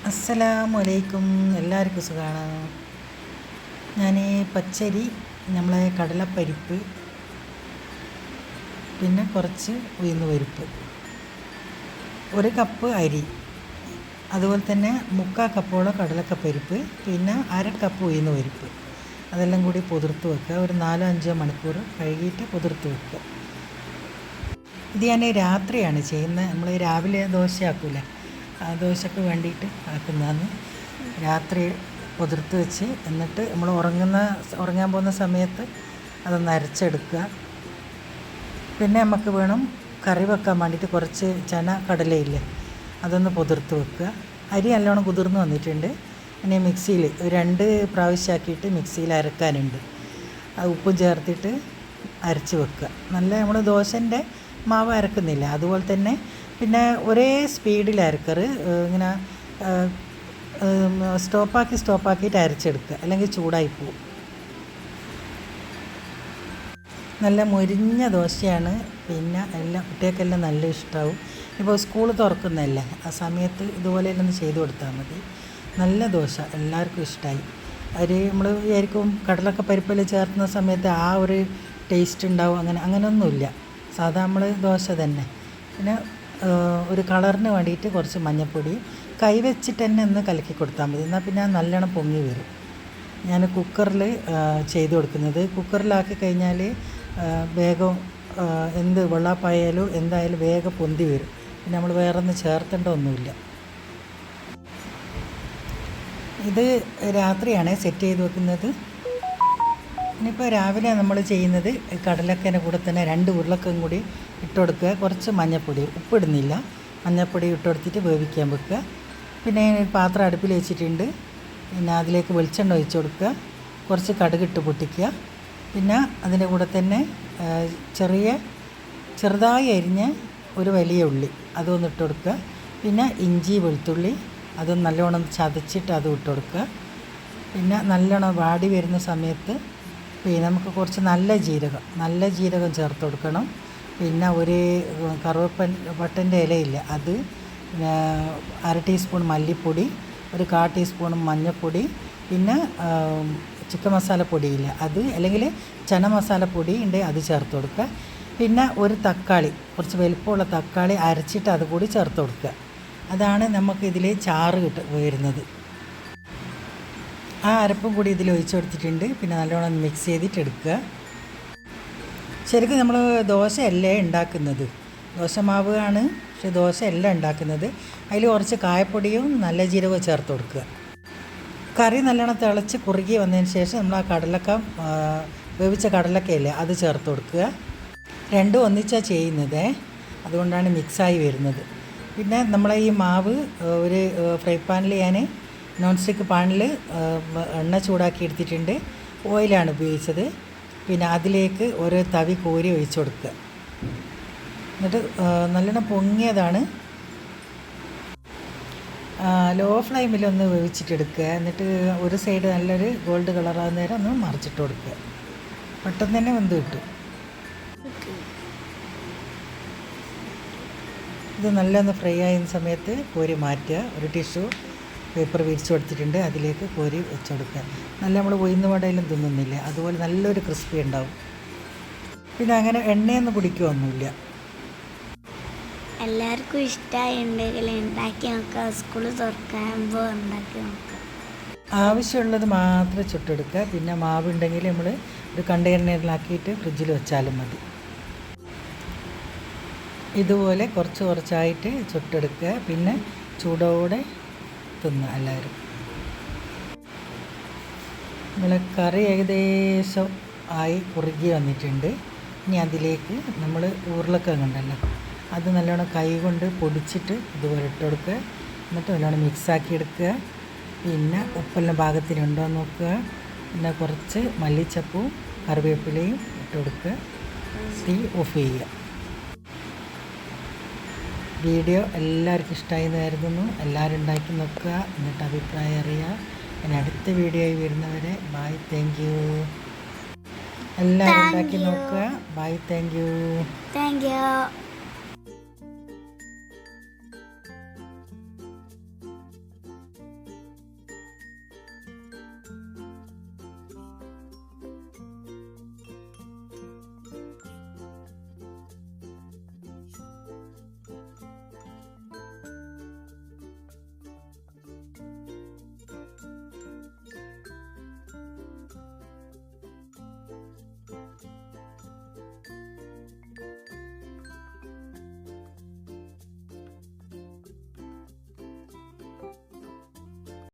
അസ്സലാമലൈക്കും. എല്ലാവർക്കും സുഖമാണ്. ഞാൻ പച്ചരി, നമ്മളെ കടലപ്പരിപ്പ്, പിന്നെ കുറച്ച് ഉഴുന്ന് പരിപ്പ്, 1 കപ്പ് അരി, അതുപോലെ തന്നെ 3/4 കപ്പോളം കടലക്കപ്പരിപ്പ്, പിന്നെ 1/2 കപ്പ് ഉഴുന്ന് പരിപ്പ്, അതെല്ലാം കൂടി പുതിർത്ത് വെക്കുക. ഒരു 4-5 മണിക്കൂർ കഴുകിയിട്ട് പുതിർത്ത് വെക്കുക. ഇത് ഞാൻ രാത്രിയാണ് ചെയ്യുന്നത്. നമ്മൾ രാവിലെ ദോശയാക്കൂലേ, ആ ദോശയ്ക്ക് വേണ്ടിയിട്ട് ആക്കുന്നതാണ്. രാത്രി പുതിർത്ത് വെച്ച് എന്നിട്ട് നമ്മൾ ഉറങ്ങാൻ പോകുന്ന സമയത്ത് അതൊന്ന് അരച്ചെടുക്കുക. പിന്നെ നമുക്ക് വേണം കറി വെക്കാൻ വേണ്ടിയിട്ട് കുറച്ച് ചന കടലയില്ലേ, അതൊന്ന് പുതിർത്ത് വെക്കുക. അരി നല്ലോണം കുതിർന്ന് വന്നിട്ടുണ്ട്. ഇനി മിക്സിയിൽ 2 പ്രാവശ്യമാക്കിയിട്ട് മിക്സിയിൽ അരക്കാനുണ്ട്. അത് ഉപ്പും ചേർത്തിട്ട് അരച്ച് വെക്കുക. നല്ല നമ്മൾ ദോശൻ്റെ മാവ് അരക്കുന്നില്ല അതുപോലെ തന്നെ. പിന്നെ ഒരേ സ്പീഡിൽ അരക്കറ്, ഇങ്ങനെ സ്റ്റോപ്പാക്കിയിട്ട് അരച്ചെടുക്കുക, അല്ലെങ്കിൽ ചൂടായി പോവും. നല്ല മൊരിഞ്ഞ ദോശയാണ്. പിന്നെ കുട്ടികൾക്കെല്ലാം നല്ല ഇഷ്ടമാവും. ഇപ്പോൾ സ്കൂൾ തുറക്കുന്നതല്ലേ, ആ സമയത്ത് ഇതുപോലെ ഒന്ന് ചെയ്ത് കൊടുത്താൽ മതി. നല്ല ദോശ, എല്ലാവർക്കും ഇഷ്ടമായി. നമ്മൾ വിചാരിക്കും കടലൊക്കെ പരിപ്പെല്ലാം ചേർത്തുന്ന സമയത്ത് ആ ഒരു ടേസ്റ്റ് ഉണ്ടാവും, അങ്ങനെയൊന്നുമില്ല. സാധാ നമ്മൾ ദോശ തന്നെ. പിന്നെ ഒരു കളറിന് വേണ്ടിയിട്ട് കുറച്ച് മഞ്ഞൾപ്പൊടി കൈവച്ചിട്ട് തന്നെ ഒന്ന് കലക്കി കൊടുത്താൽ മതി. എന്നാൽ പിന്നെ നല്ലോണം പൊങ്ങി വരും. ഞാൻ കുക്കറിൽ ചെയ്ത് കൊടുക്കുന്നത്. കുക്കറിലാക്കി കഴിഞ്ഞാൽ വേഗം എന്ത് വെള്ളാപ്പായാലും എന്തായാലും വേഗം പൊന്തി വരും. പിന്നെ നമ്മൾ വേറെ ഒന്നും ചേർത്തേണ്ട ഒന്നുമില്ല. ഇത് രാത്രിയാണ് സെറ്റ് ചെയ്ത് വെക്കുന്നത്. ഇനിയിപ്പോൾ രാവിലെ നമ്മൾ ചെയ്യുന്നത് കടലക്കൻ്റെ കൂടെ തന്നെ 2 ഉരുളക്കും കൂടി ഇട്ട് കൊടുക്കുക. കുറച്ച് മഞ്ഞൾപ്പൊടി, ഉപ്പിടുന്നില്ല, മഞ്ഞൾപ്പൊടി ഇട്ട് കൊടുത്തിട്ട് വേവിക്കാൻ വെക്കുക. പിന്നെ പാത്രം അടുപ്പിൽ വെച്ചിട്ടുണ്ട്. പിന്നെ അതിലേക്ക് വെളിച്ചെണ്ണ ഒഴിച്ച് കൊടുക്കുക. കുറച്ച് കടുകിട്ട് പൊട്ടിക്കുക. പിന്നെ അതിൻ്റെ കൂടെ തന്നെ ചെറുതായി അരിഞ്ഞ ഒരു വലിയ ഉള്ളി അതൊന്ന് ഇട്ട് കൊടുക്കുക. പിന്നെ ഇഞ്ചി വെളുത്തുള്ളി അതൊന്ന് നല്ലോണം ചതച്ചിട്ട് അതും ഇട്ട് കൊടുക്കുക. പിന്നെ നല്ലോണം വാടി വരുന്ന സമയത്ത് പിന്നെ നമുക്ക് കുറച്ച് നല്ല ജീരകം ചേർത്ത് കൊടുക്കണം. പിന്നെ ഒരു കറുവപ്പട്ടൻ്റെ ഇലയില്ല അത്, പിന്നെ 1/2 ടീസ്പൂൺ മല്ലിപ്പൊടി, ഒരു 1/4 ടീസ്പൂൺ മഞ്ഞൾപ്പൊടി, പിന്നെ ചിക്കൻ മസാലപ്പൊടിയില്ല അത്, അല്ലെങ്കിൽ ചന മസാലപ്പൊടി ഉണ്ട്, അത് ചേർത്ത് കൊടുക്കുക. പിന്നെ ഒരു തക്കാളി, കുറച്ച് വലുപ്പമുള്ള തക്കാളി അരച്ചിട്ട് അതുകൂടി ചേർത്ത് കൊടുക്കുക. അതാണ് നമുക്കിതിൽ ചാറ് വരുന്നത്. ആ അരപ്പും കൂടി ഇതിൽ ഒഴിച്ച് കൊടുത്തിട്ടുണ്ട്. പിന്നെ നല്ലോണം മിക്സ് ചെയ്തിട്ട് എടുക്കുക. ശരിക്കും നമ്മൾ ദോശയല്ലേ ഉണ്ടാക്കുന്നത്, ദോശമാവ് ആണ്, പക്ഷേ ദോശയല്ല ഉണ്ടാക്കുന്നത്. അതിൽ കുറച്ച് കായപ്പൊടിയും നല്ല ജീരകവും ചേർത്ത് കൊടുക്കുക. കറി നല്ലോണം തിളച്ച് കുറുകി വന്നതിന് ശേഷം നമ്മൾ ആ വേവിച്ച കടലക്കയല്ലേ അത് ചേർത്ത് കൊടുക്കുക. രണ്ടും ഒന്നിച്ചാണ് ചെയ്യുന്നത്, അതുകൊണ്ടാണ് മിക്സായി വരുന്നത്. പിന്നെ നമ്മളെ ഈ മാവ് ഒരു ഫ്രൈ പാനിൽ ഞാൻ നോൺ സ്റ്റിക്ക് പാനിൽ എണ്ണ ചൂടാക്കി എടുത്തിട്ടുണ്ട്. ഓയിലാണ് ഉപയോഗിച്ചത്. പിന്നെ അതിലേക്ക് ഒരു തവി കോരി ഒഴിച്ച് കൊടുക്കുക. എന്നിട്ട് നല്ലോണം പൊങ്ങിയതാണ്. ലോ ഫ്ലെയിമിലൊന്ന് വേവിച്ചിട്ടെടുക്കുക. എന്നിട്ട് ഒരു സൈഡ് നല്ലൊരു ഗോൾഡ് കളറാകുന്ന നേരം ഒന്ന് മറിച്ചിട്ട് കൊടുക്കുക. പെട്ടെന്ന് തന്നെ വെന്ത് കിട്ടും. ഇത് നല്ലൊന്ന് ഫ്രൈ ആകുന്ന സമയത്ത് കോരി മാറ്റുക. ഒരു ടിഷ്യൂ പേപ്പർ വിരിച്ച് കൊടുത്തിട്ടുണ്ട്, അതിലേക്ക് കോരി വെച്ച് കൊടുക്കുക. നല്ല നമ്മൾ ഉഴുന്ന് വടയിലും തിന്നുന്നില്ല, അതുപോലെ നല്ലൊരു ക്രിസ്പി ഉണ്ടാവും. പിന്നെ അങ്ങനെ എണ്ണയൊന്നും കുടിക്കുകയൊന്നുമില്ല. എല്ലാവർക്കും ഇഷ്ടമായിട്ടുണ്ടെങ്കിൽ ഉണ്ടാക്കി നോക്കാം. സ്കൂൾ തുറക്കുമ്പോൾ ഉണ്ടാക്കി നോക്കാം. ആവശ്യമുള്ളത് മാത്രം ചുട്ടെടുക്കുക. പിന്നെ മാവുണ്ടെങ്കിൽ നമ്മൾ ഒരു കണ്ടെയ്നറിലാക്കിയിട്ട് ഫ്രിഡ്ജിൽ വെച്ചാലും മതി. ഇതുപോലെ കുറച്ചായിട്ട് ചുട്ടെടുക്കുക. പിന്നെ ചൂടോടെ തിന്നുക എല്ലാവരും. നമ്മളെ കറി ഏകദേശം ആയി കുറുകി വന്നിട്ടുണ്ട്. ഇനി അതിലേക്ക് നമ്മൾ ഉരുളക്കിഴങ്ങുണ്ടല്ലോ, അത് നല്ലോണം കൈ കൊണ്ട് പൊടിച്ചിട്ട് ഇതുപോലെ ഇട്ട് കൊടുക്കുക. എന്നിട്ട് നല്ലോണം മിക്സാക്കി എടുക്കുക. പിന്നെ ഉപ്പെല്ലാം പാകത്തിനുണ്ടോ എന്ന് നോക്കുക. പിന്നെ കുറച്ച് മല്ലിച്ചപ്പും കറിവേപ്പിലയും ഇട്ട് കൊടുക്കുക. തീ ഓഫ് ചെയ്യുക. വീഡിയോ എല്ലാവർക്കും ഇഷ്ടമായി എന്ന് കരുതുന്നു. എല്ലാവരും ഉണ്ടാക്കി നോക്കുക, എന്നിട്ട് അഭിപ്രായം അറിയുക. പിന്നെ അടുത്ത വീഡിയോയിൽ വരുന്നവരെ ബൈ, താങ്ക് യു. എല്ലാവരും ഉണ്ടാക്കി നോക്കുക. Bye, thank U.